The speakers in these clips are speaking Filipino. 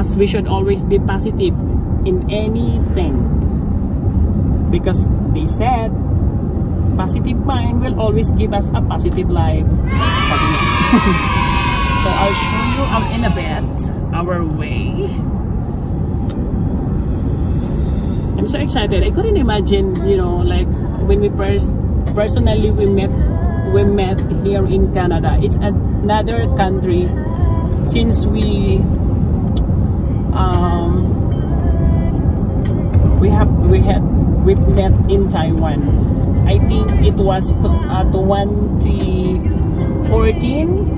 us, we should always be positive in anything, because they said positive mind will always give us a positive life. So I'll show you in a bit our way. I'm so excited. I couldn't imagine, you know, like when we personally we met here in Canada. It's another country since we've met in Taiwan. I think it was 2014.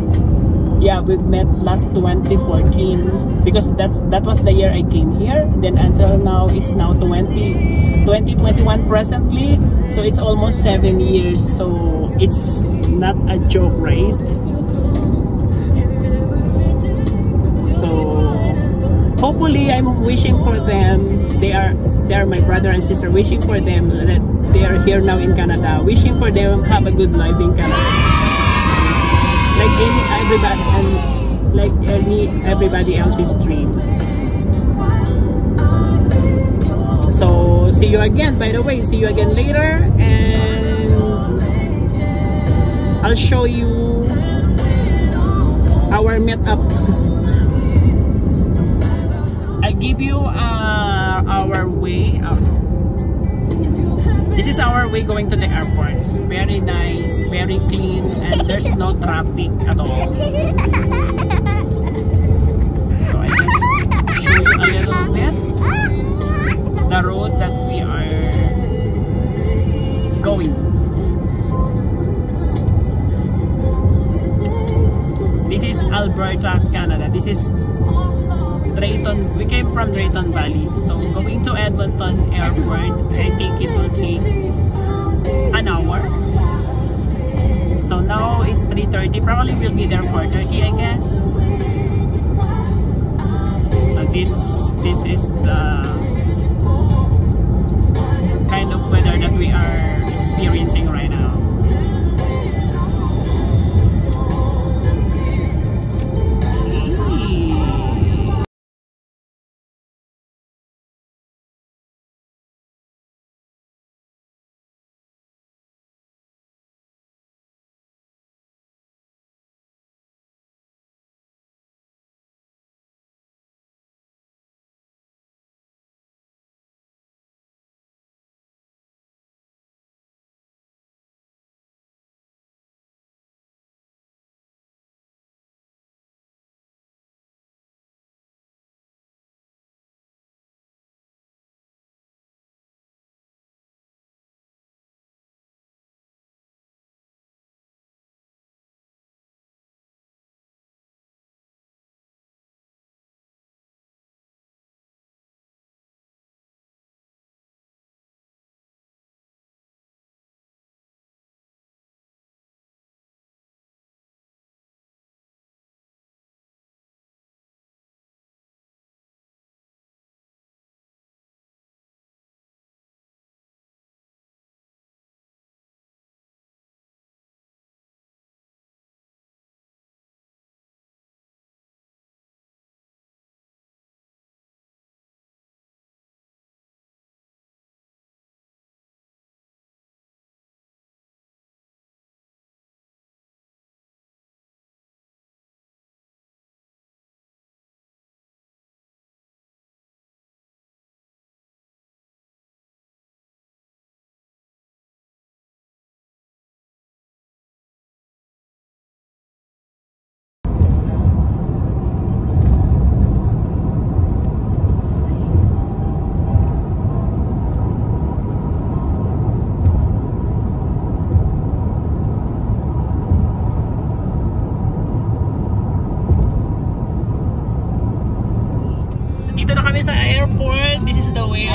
Yeah, we met last 2014 because that was the year I came here. Then until now, it's now 2021 presently. So it's almost 7 years. So it's not a joke, right? So hopefully, I'm wishing for them. They are my brother and sister. Wishing for them that they are here now in Canada. Wishing for them have a good life in Canada. Like everybody else's dream. So see you again. By the way, see you again later, and I'll show you our meetup. I'll give you our way. This is our way going to the airport. Very nice, very clean, and there's no traffic at all. So I just show you a little bit the road that we are going. This is Alberta, Canada. This is Drayton. We came from Drayton Valley, so going to Edmonton Airport, I think it will take an hour. So now it's 3:30. Probably we'll be there 4:30, I guess. So this is the kind of weather that we are experiencing right now. Dito na kami sa airport. This is the way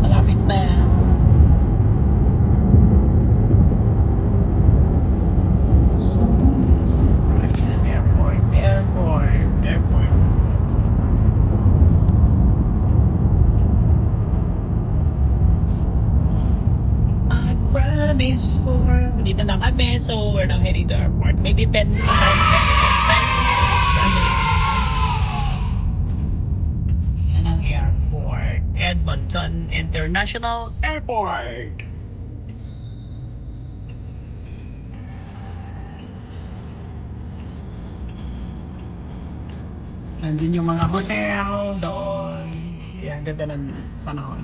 malapit na. Airport. I kami. So, dito na kami. So, we're now heading to airport. Maybe 10 minutes. Yan ang airport. Edmonton International Airport. Nandun yung mga hotel doon. Yan, ganda ng panahon.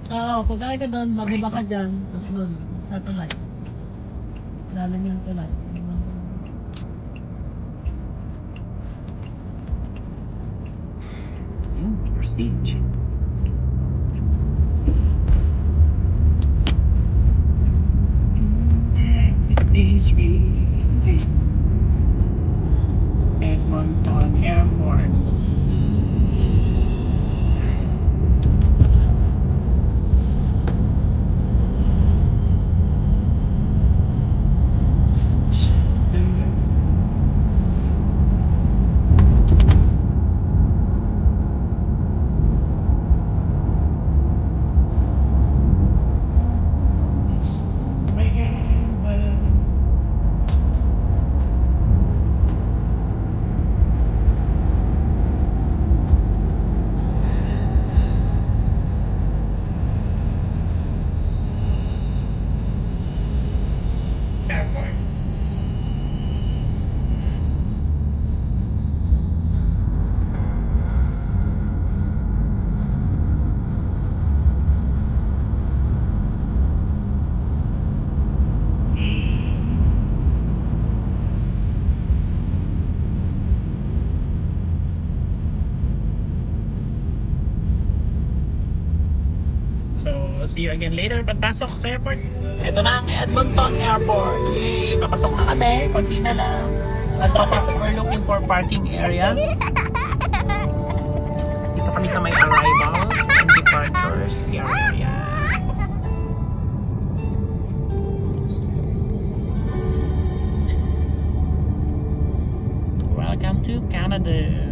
Oo, pagkakit ka doon, magbaba ka dyan, tapos doon, sa tulay. Lalan yung tulay. Proceed. This way. Edmonton Airport. So, see you again later. Pagpasok sa airport, ito na ang Edmonton Airport. Yay! Papasok na kami. Kunti na lang. We're looking for parking area. Dito kami sa may arrivals and departures area. Welcome to Canada.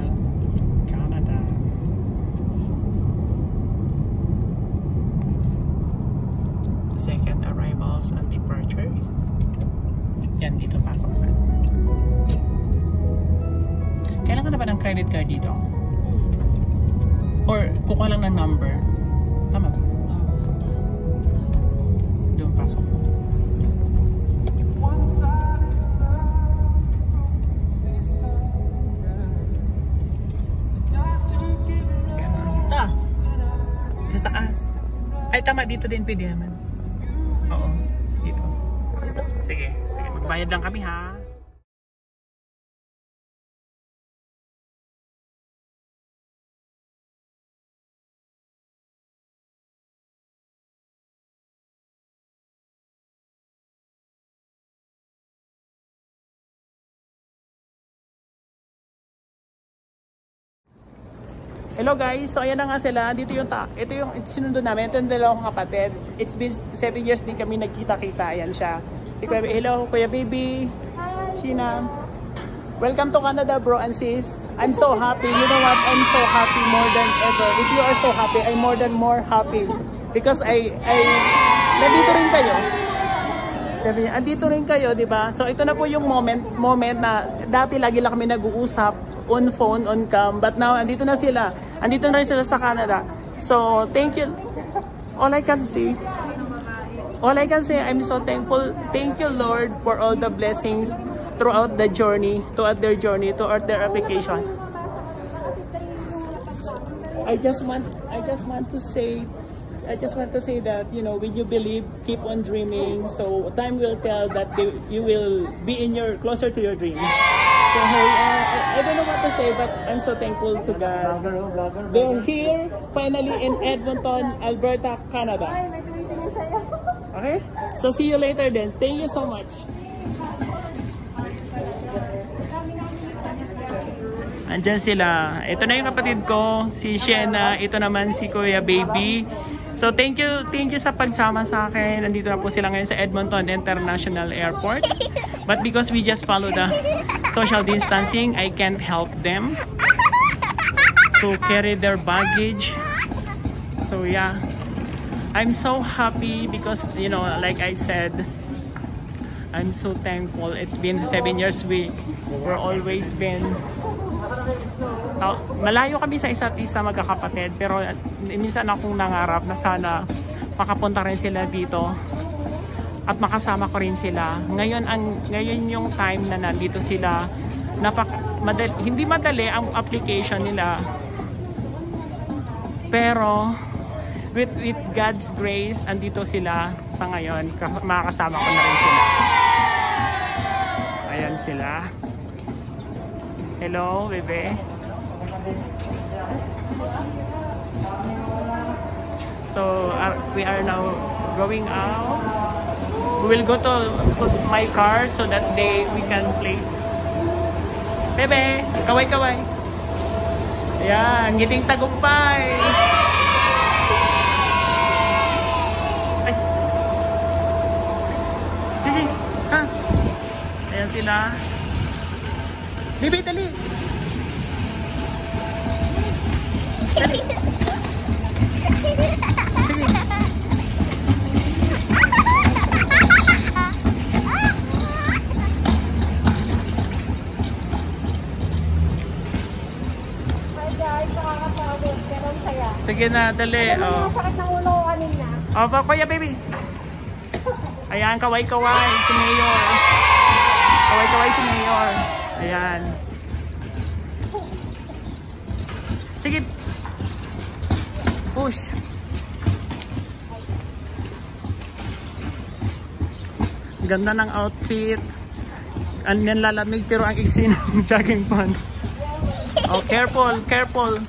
Second arrivals and departure. Yan, dito pasok na. Kailangan na ba ng credit card dito? Or kukuha lang ng number? Tama ba? Doon pasok. Ta! Sa taas. Ay, tama. Dito din pwede naman. Oo, dito. Sige, sige. Magbayad lang kami ha. Hello guys, so ayan na nga sila. Ito yung sinundo namin. Ito yung dalawang kapatid. It's been 7 years din kami nagkita-kita. Ayan siya. Si Kuya, hello Kuya Baby. Hi. Sheena. Welcome to Canada bro and sis. I'm so happy. You know what? I'm so happy more than ever. If you are so happy, I'm more happy. Because nandito rin kayo. Andito rin kayo, di ba? So ito na po yung moment na dati lagi lang kami nag-uusap on phone, on cam, but now andito na sila. Andito na rin sila sa Canada. So thank you. All I can say, I'm so thankful. Thank you Lord for all the blessings throughout their journey, throughout their application. I just want to say that, you know, when you believe, keep on dreaming. So time will tell that you will be closer to your dream. So I don't know what to say, but I'm so thankful to God. They're here finally in Edmonton, Alberta, Canada. Okay? So see you later then. Thank you so much. Andyan sila. Ito na yung kapatid ko, si Sheena. Ito naman si Kuya Baby. So thank you sa pagsama sa akin. Nandito na po sila ngayon sa Edmonton International Airport. But because we just follow the social distancing, I can't help them. to carry their baggage. So yeah, I'm so happy because, you know, like I said, I'm so thankful. It's been 7 years. We're always been malayo kami sa isa't isa, magkakapatid, pero minsan akong nangarap na sana makapunta rin sila dito at makasama ko rin sila. Ngayon yung time na nandito sila, hindi madali ang application nila, pero with God's grace andito sila sa ngayon. Makakasama ko na rin sila. Ayan sila. Hello, bebe. So we are now going out. We will go to my car so that we can place. Bebe, kaway-kaway. Ayan, ngiting tagumpay. Ay. Sige, ha. Ayan sila. Bebe, dali. Dali. Sige. Sige na, dali. Ano sakit ng ulo ko kanina? O, kuya, baby. Ayan, kaway-kaway si Mayor. Kaway-kaway si Mayor. Ayan. Sige. Push. Ganda ng outfit. Ang lalamig pero ang iksi ng jogging pants. Oh, careful, careful.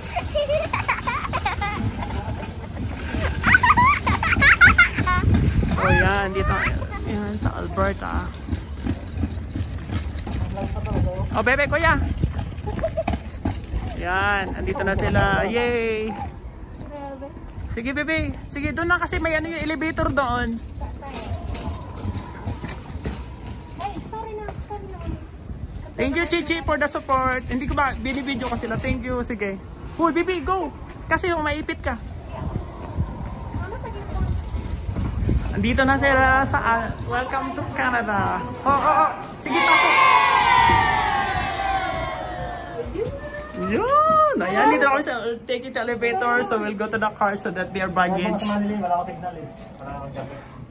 Oh, yan. Dito. Yan, sa Alberta. Oh, bebe, kuya. Yan. Andito na sila. Yay! Sige, bebe. Sige, doon na kasi may ano yung elevator doon. Thank you, Chichi, for the support. Hindi ko ba, binibidyo ko sila. Thank you. Sige. Uy, bebe, go! Kasi maipit ka. Andito na sila sa welcome to Canada. Oh. Sige, pasok. Yun. Ayan, dito ako sa take it elevator. So we'll go to the car so that their baggage.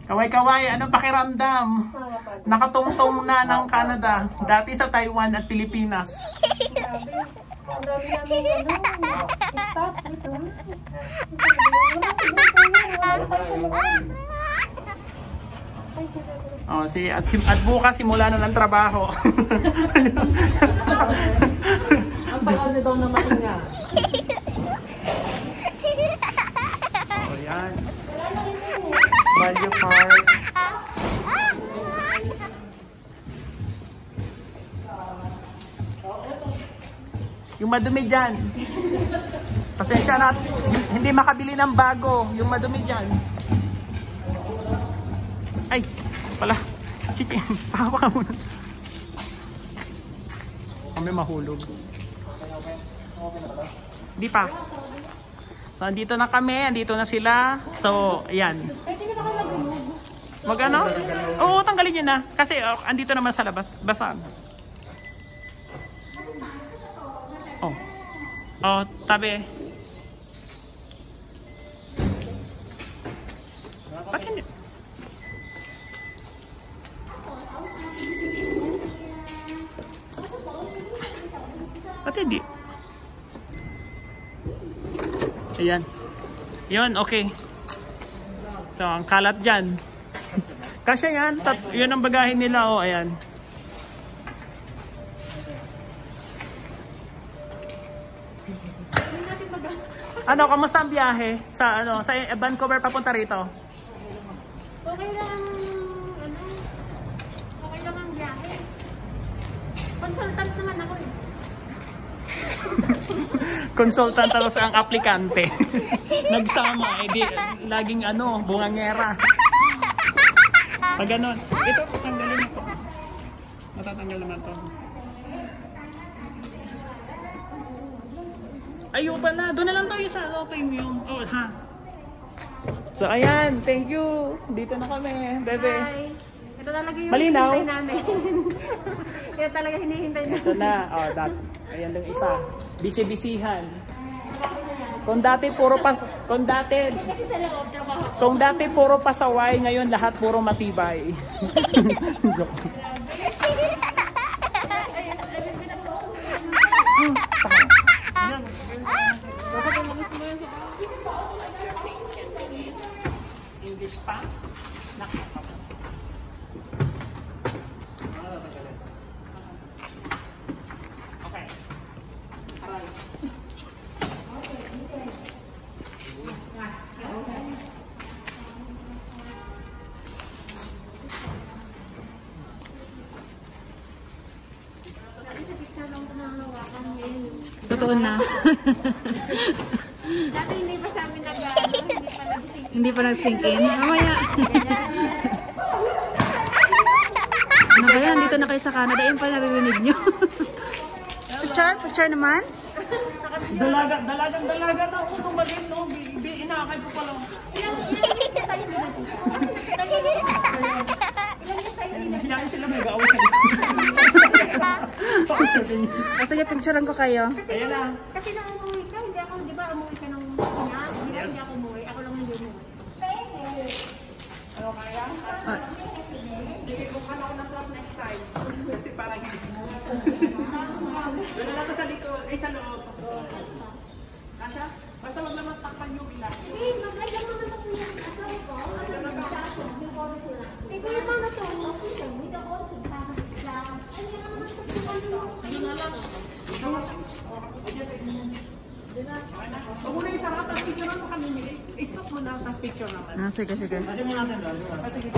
Kaway-kaway, anong pakiramdam? Nakatungtong na ng Canada. Dati sa Taiwan at Pilipinas. Oh, at bukas simula na ng trabaho. Ang tagal na daw na mahinga. Oh, yan. Value Park. Yung madumi dyan. Pasensya na, hindi makabili ng bago. Yung madumi dyan. Ay, pala. Chichi, pahawa ka muna. Kami mahulog. Di pa. So, andito na kami. Andito na sila. So, ayan. Mag-ano? Oo, tanggalin nyo na. Kasi, andito naman sa labas. Basa. Oh. Oh, tabi. Ba't hindi? Ba't hindi? Ayan. Yun, okay. So, ang kalat dyan. Kasi yan, yun ang bagahin nila, oh, ayan. Ano, kamusta ang biyahe? Sa Vancouver papunta rito? Okay lang, okay lang ang biyahe. Consultant naman ako eh. Consultant tapos ang aplikante. Nagsama, laging bungangera. Pag ganon, ito, tanggalin ito. Matatanggal naman to. Ayaw pa na. Doon na lang tayo sa premium. Oh, ha? So, ayan. Thank you. Dito na kami, bebe. Hi. Ito talaga yung Malinaw? hinihintay namin. Ito talaga hinihintay namin. Ito na. Oh, ayan yung isa. Bisi-bisihan. Kung dati puro pasaway, ngayon lahat puro matibay. English pa? Okay. Aray. Totoo na. Dati hindi pa sa amin nag-ano, Hindi pa nag-sink in. Mamaya. Ano ba yan? Dito na kayo sa Canada. Yan pa naririnig nyo. Picture naman? Dalaga na ako tumalin, no? Inakay ko pala. Ilang years na tayo dito? Ilang years tayo dito? Hinayin sila may gaawin sa Sige, picturean ko kayo. Ayan na. Kasi nung umuwi ka, hindi ako, di ba, umuwi ka nung Pinas? Hindi ako umuwi. Ako lang hindi umuwi. Ano kaya? Ah, Sige, kung ano ko na club next time. Kasi parang hindi. Doon na lang sa likod. Ay, sa loob. Kasha? Basta wag naman takpan yung ilan. Hindi, mag-alam naman ako yung asawa ko. Eh, kaya ba na to? Hindi ako, Huwag mo na isara, tapos picture mo kami. Stop mo na, tapos picture naman. sige. Kasi mo natin doon. Sige.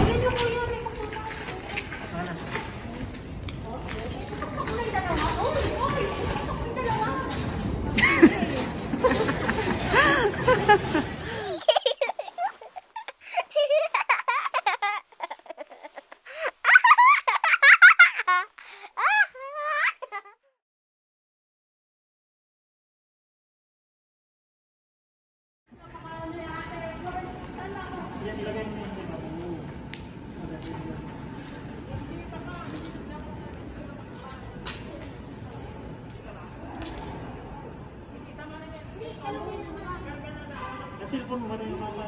Cellphone mo ba rin yung mga?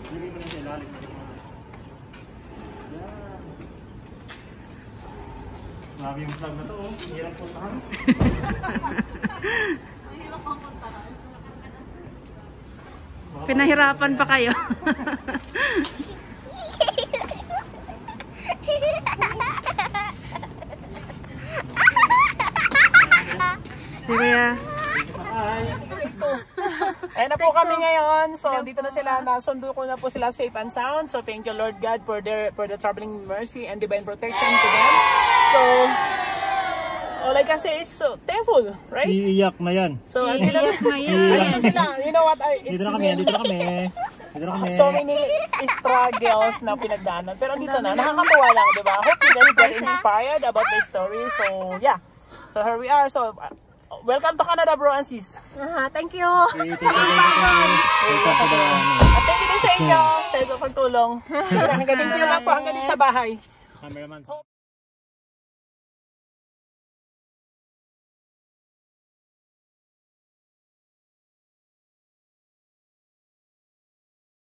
Lagay ko na sa ilalim. Yan. Grabe yung vlog na to, oh. Hirap po sa kami. Pinahirapan pa kayo. Sige ya. Ayan na po kami ngayon. So dito na sila, nasundo ko na po sila safe and sound. So thank you Lord God for the traveling mercy and divine protection to them. So all I can say is so thankful, right? Iiyak na yan. So andito sila. You know what? Dito na kami. So many struggles na pinagdaanan. Pero dito na, nakakatuwa lang, di ba? Hope you guys get inspired about the story. So yeah. So here we are. So welcome to Canada, bro and sis. Thank you. At thank you din sa inyo sa pagtulong. Hanggang dito lang po, hanggang dito sa bahay. Cameraman.